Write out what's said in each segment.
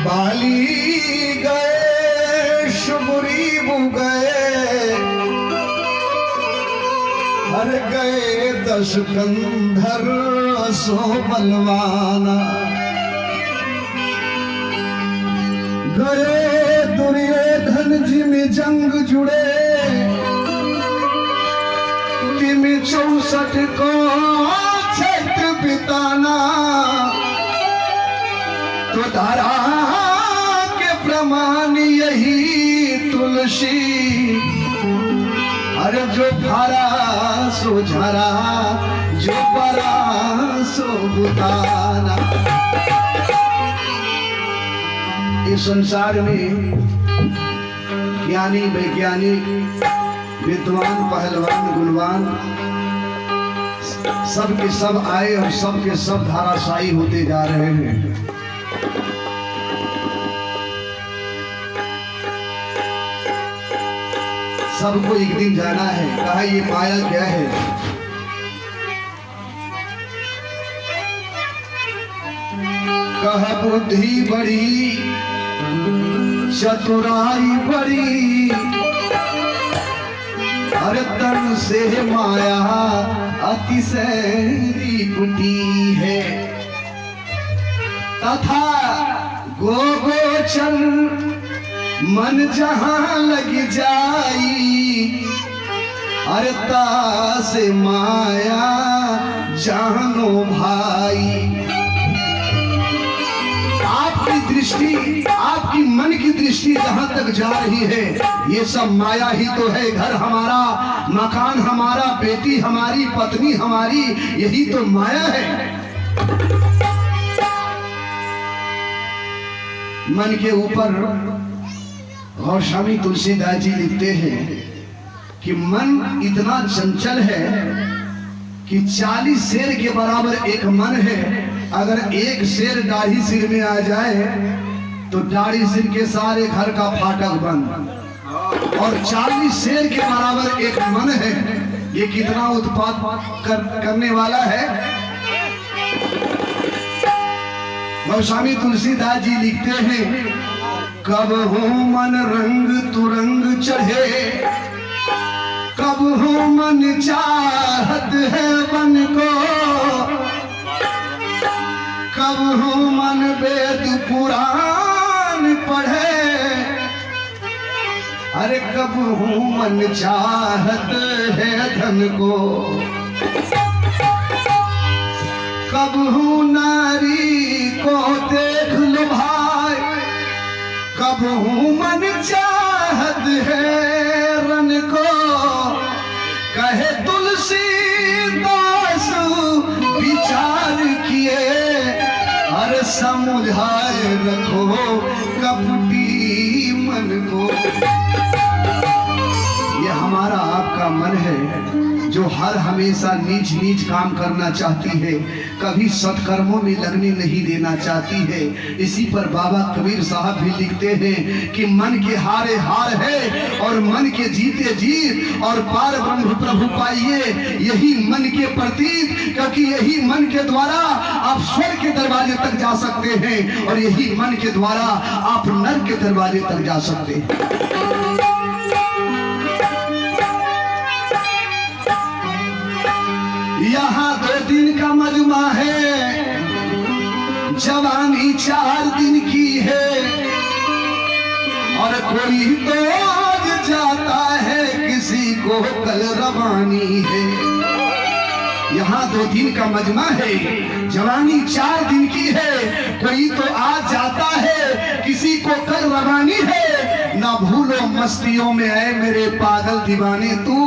बाली गए शुबरीब गए, हर गए दस कंधर सो बलवाना, गए दुर्योधन जी में जंग जुड़े, तिम 64 को क्षेत्र बिताना, तो धारा के प्रमाण यही तुलसी, अरे जो भरा सो झरा, जो बरा सो बुताना। इस संसार में ज्ञानी वैज्ञानिक विद्वान पहलवान गुणवान सब के सब आए और सब के सब धाराशायी होते जा रहे हैं। सबको एक दिन जाना है। कहा ये माया क्या है? कहा बुद्धि बड़ी चतुराई बड़ी, हर तन से माया अतिशय बुटी है, तथा गोगोचर मन जहां लग जाई, अरे से माया जानो भाई। आपकी दृष्टि, आपकी मन की दृष्टि जहां तक जा रही है, ये सब माया ही तो है। घर हमारा, मकान हमारा, बेटी हमारी, पत्नी हमारी, यही तो माया है। मन के ऊपर गोस्वामी तुलसीदास जी लिखते हैं कि मन इतना चंचल है कि 40 शेर के बराबर एक मन है। अगर एक शेर दाढ़ी सिर में आ जाए तो दाढ़ी सिर के सारे घर का फाटक बंद, और 40 शेर के बराबर एक मन है। ये कितना उत्पात करने वाला है। गोस्वामी तुलसीदास जी लिखते हैं, कब हो मन रंग तुरंग चढ़े, कब हो मन चाहत है मन को, कब हो मन वेद पुराण पढ़े, अरे कब हो मन चाहत है धन को, कब हो नारी को देख लो भाई, कब हूँ मन चाहत है रन को, कहे तुलसीदास विचार किए, हर समुझाए रखो कपटी मन को। ये हमारा आपका मन है जो हर हमेशा नीच नीच काम करना चाहती है, कभी सत्कर्मों में लगने नहीं देना चाहती है। इसी पर बाबा कबीर साहब भी लिखते हैं कि मन के हारे हार है और मन के जीते जीत, और पार ब्रह्म प्रभु पाइए यही मन के प्रतीक, क्योंकि यही मन के द्वारा आप स्वर्ग के दरवाजे तक जा सकते हैं और यही मन के द्वारा आप नरक के दरवाजे तक जा सकते हैं। यहाँ 2 दिन का मजमा है, जवानी 4 दिन की है, और कोई तो आज जाता है, किसी को कल रवानी है। यहाँ 2 दिन का मजमा है, जवानी 4 दिन की है, कोई तो आज जाता है, किसी को कल रवानी है। ना भूलो मस्तियों में है मेरे पागल दीवाने तू,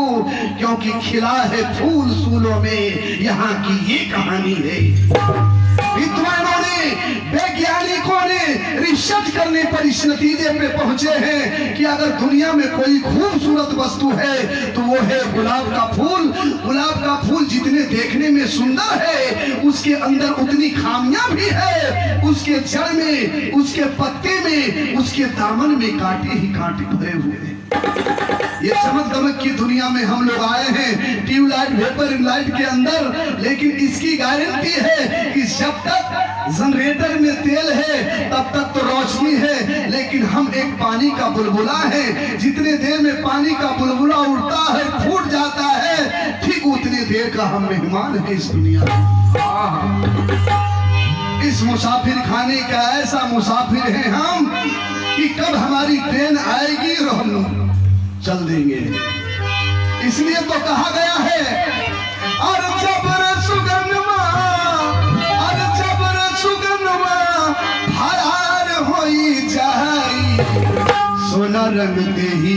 क्योंकि खिला है फूल सूलों में, यहाँ की ये कहानी है। विद्वानों ने, वैज्ञानिकों ने रिसर्च करने पर इस नतीजे पे पहुंचे हैं कि अगर दुनिया में कोई खूबसूरत वस्तु है तो वो है गुलाब का फूल। गुलाब का फूल जितने देखने में सुंदर है, उसके अंदर उतनी खामियां भी है। उसके जड़ में, उसके पत्ते में, उसके दामन में कांटे ही कांटे भरे हुए हैं। ये चमक दमक की दुनिया में हम लोग आए हैं, ट्यूबलाइट वेपर लाइट के अंदर, लेकिन इसकी गारंटी है कि जब तक जनरेटर में तेल है तब तक तो रोशनी नहीं है, लेकिन हम एक पानी का बुलबुला है। जितने देर में पानी का बुलबुला उड़ता है, फूट जाता है, ठीक उतने देर का हम मेहमान है इस दुनिया में। इस मुसाफिर खाने का ऐसा मुसाफिर है हम कि कब हमारी ट्रेन आएगी और हम चल देंगे। इसलिए तो कहा गया है, और जबर सुगनमा, और जबर सुगनमा हरार होई जाई, सोना रंग दे ही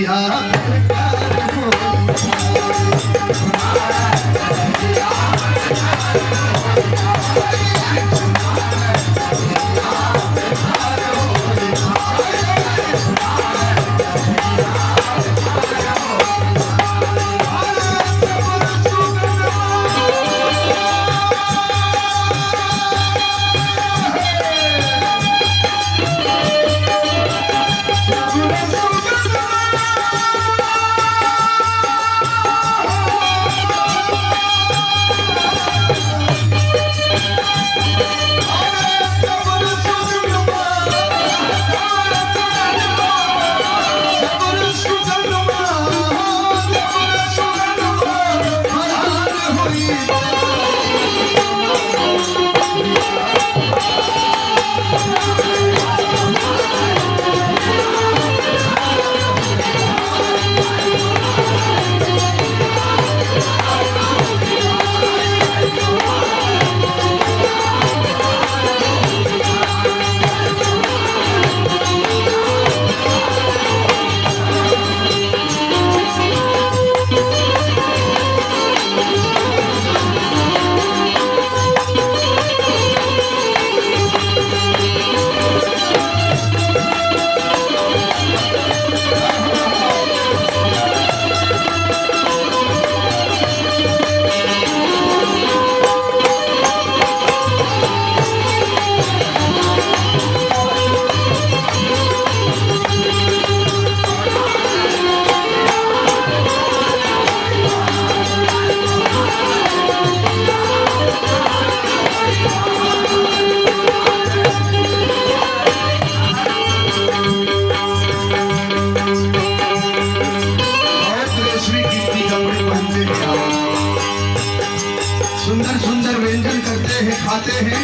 सुंदर सुंदर व्यंजन करते हैं, खाते हैं,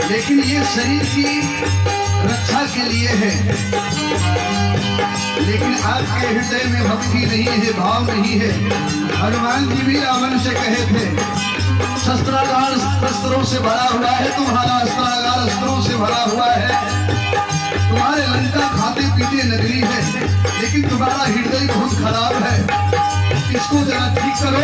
लेकिन ये शरीर की रक्षा के लिए है। लेकिन आपके हृदय में भक्ति नहीं है, भाव नहीं है। हनुमान जी भी रावण से कहे थे, शस्त्रागार अस्त्रों से भरा हुआ है, तुम्हारा अस्त्रागार अस्त्रों से भरा हुआ है, तुम्हारे लंका खाते पीते नगरी है, लेकिन तुम्हारा हृदय बहुत खराब है, इसको जरा ठीक करो।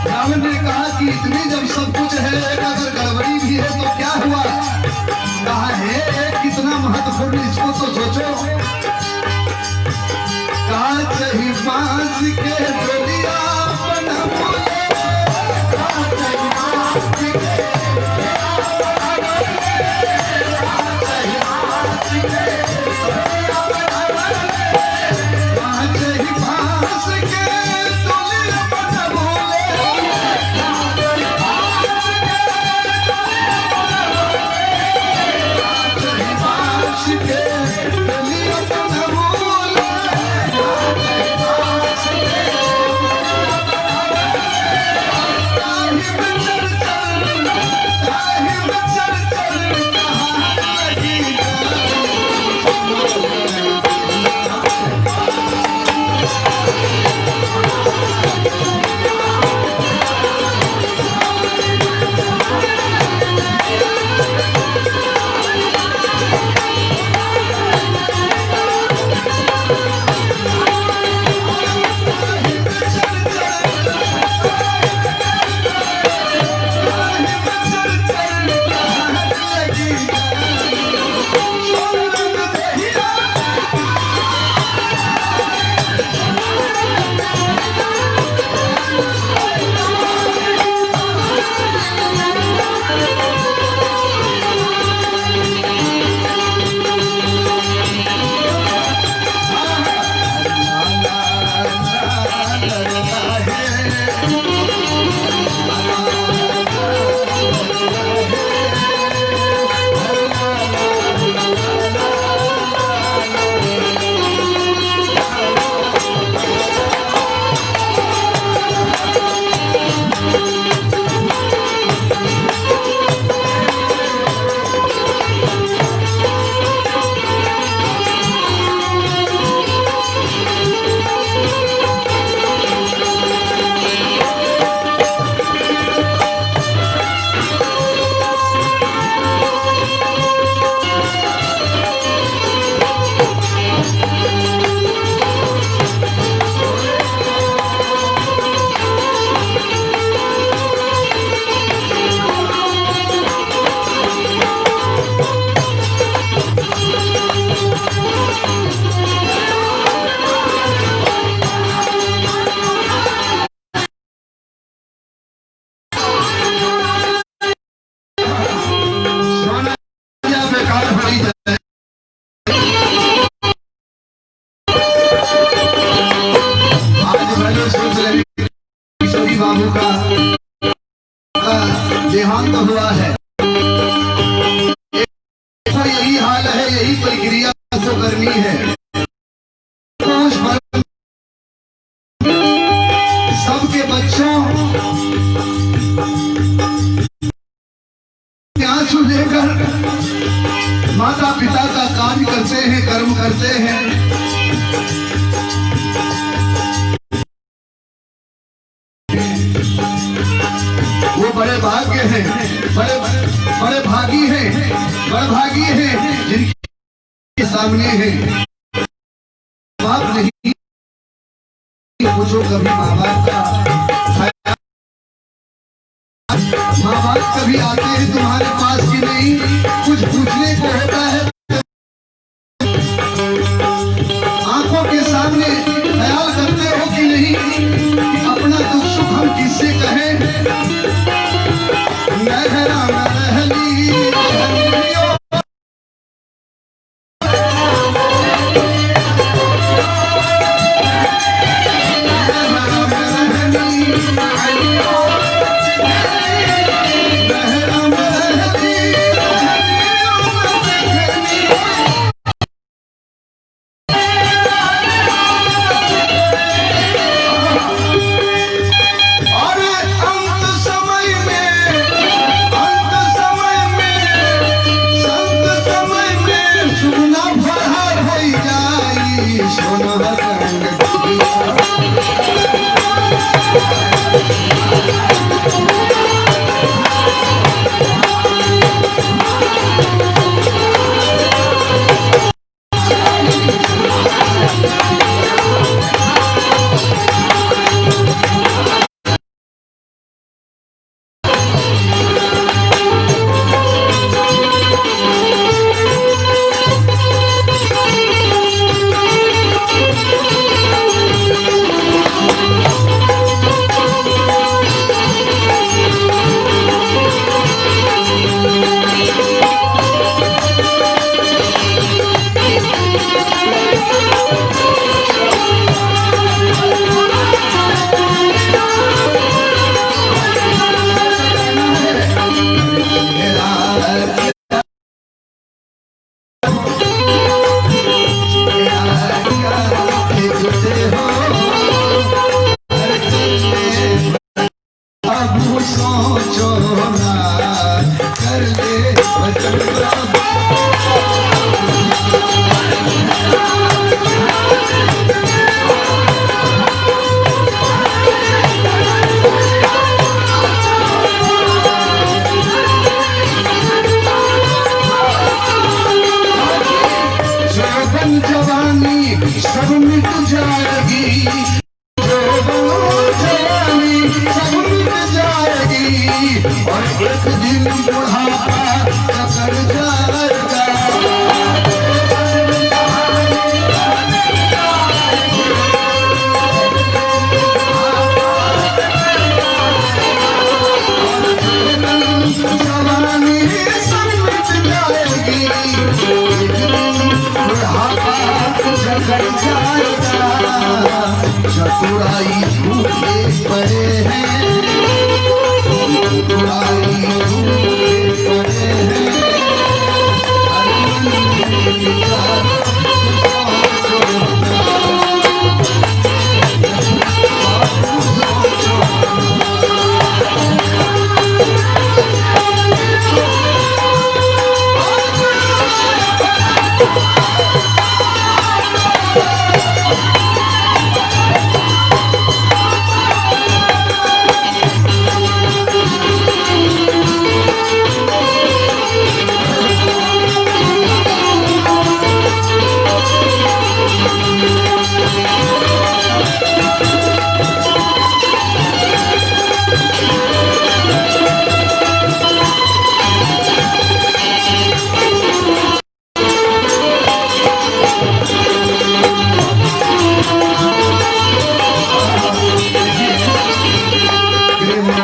रावण ने कहा कि इतने जब सब कुछ है, अगर गड़बड़ी भी है तो क्या हुआ? कहा है कितना महत्वपूर्ण, इसको तो सोचो। कांच ही बांस के डोलिया बना बोले, कांच ही बांस के डोलिया बना बोले, कांच ही बांस के डोलिया बना बोले, कांच ही बांस के डोलिया बना बोले, कांच ही बांस के डोलिया बना बोले। साहिब चल चल देहांत हुआ है। यही हाल है, यही प्रक्रिया को करनी है। सबके बच्चों आंसू लेकर माता पिता का कार्य करते हैं, कर्म करते हैं। वो बड़े भाग्य हैं, बड़े भागी हैं, बड़े भागी हैं जिनके सामने है बाप नहीं। पूछो कभी माँ बाप का, माँ बाप कभी आते हैं तुम्हारे पास कि नहीं? कुछ पूछने को होता है, आंखों के सामने ख्याल करते हो कि नहीं कि अपना दुख सुख हम किससे कहें? सब मिट जाएगी, जवानी सब मिट जाएगी और एक दिन बुढ़ापा पकड़ जाएगा। जवानी सब मिट जाएगी, एक दिन बुढ़ापा जगड़ जाएगा। चतुराई झूठे पड़े हैं, चतुराई झूठे पड़े हैं।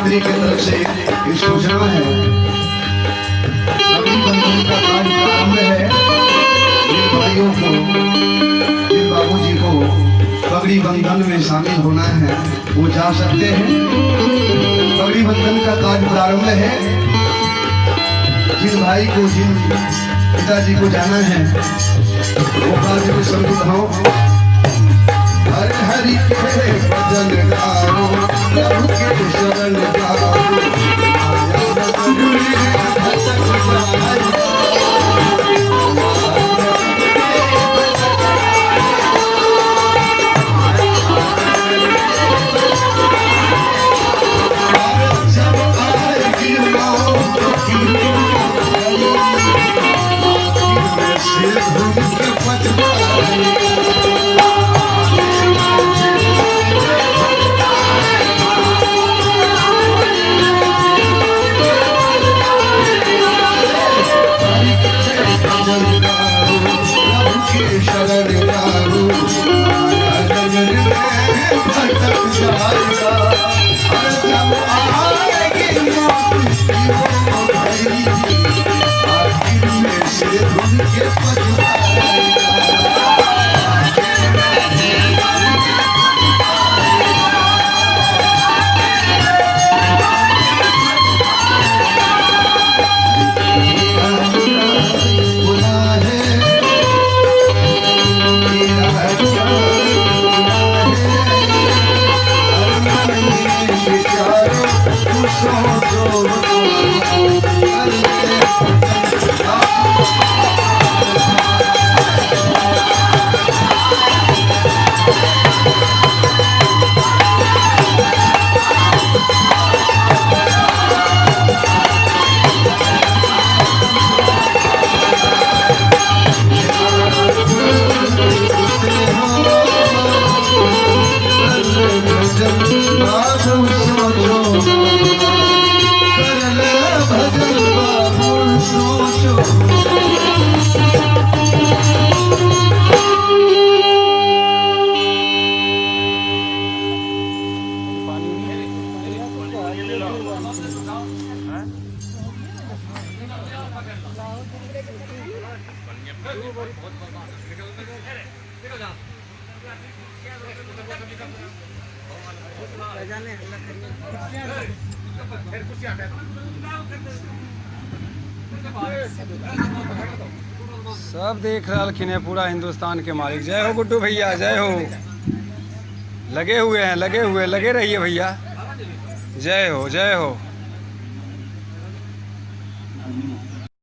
की तरफ से एक सूचना है। अभी बंधन का कार्य प्रारंभ है। इन भाइयों को, इन बाबूजी को पगड़ी बंधन में शामिल होना है, वो जा सकते हैं। पगड़ी बंधन का कार्य प्रारंभ है। भाई को जिन पिताजी को जाना है वो काज में संतुल हो। हर हरि के भजन गाओ, प्रभु के शरण गाओ, सब देख रहा खिने पूरा हिंदुस्तान के मालिक। जय हो गुड्डू भैया, जय हो। लगे हुए हैं, लगे रहिए भैया। जय हो, जय हो।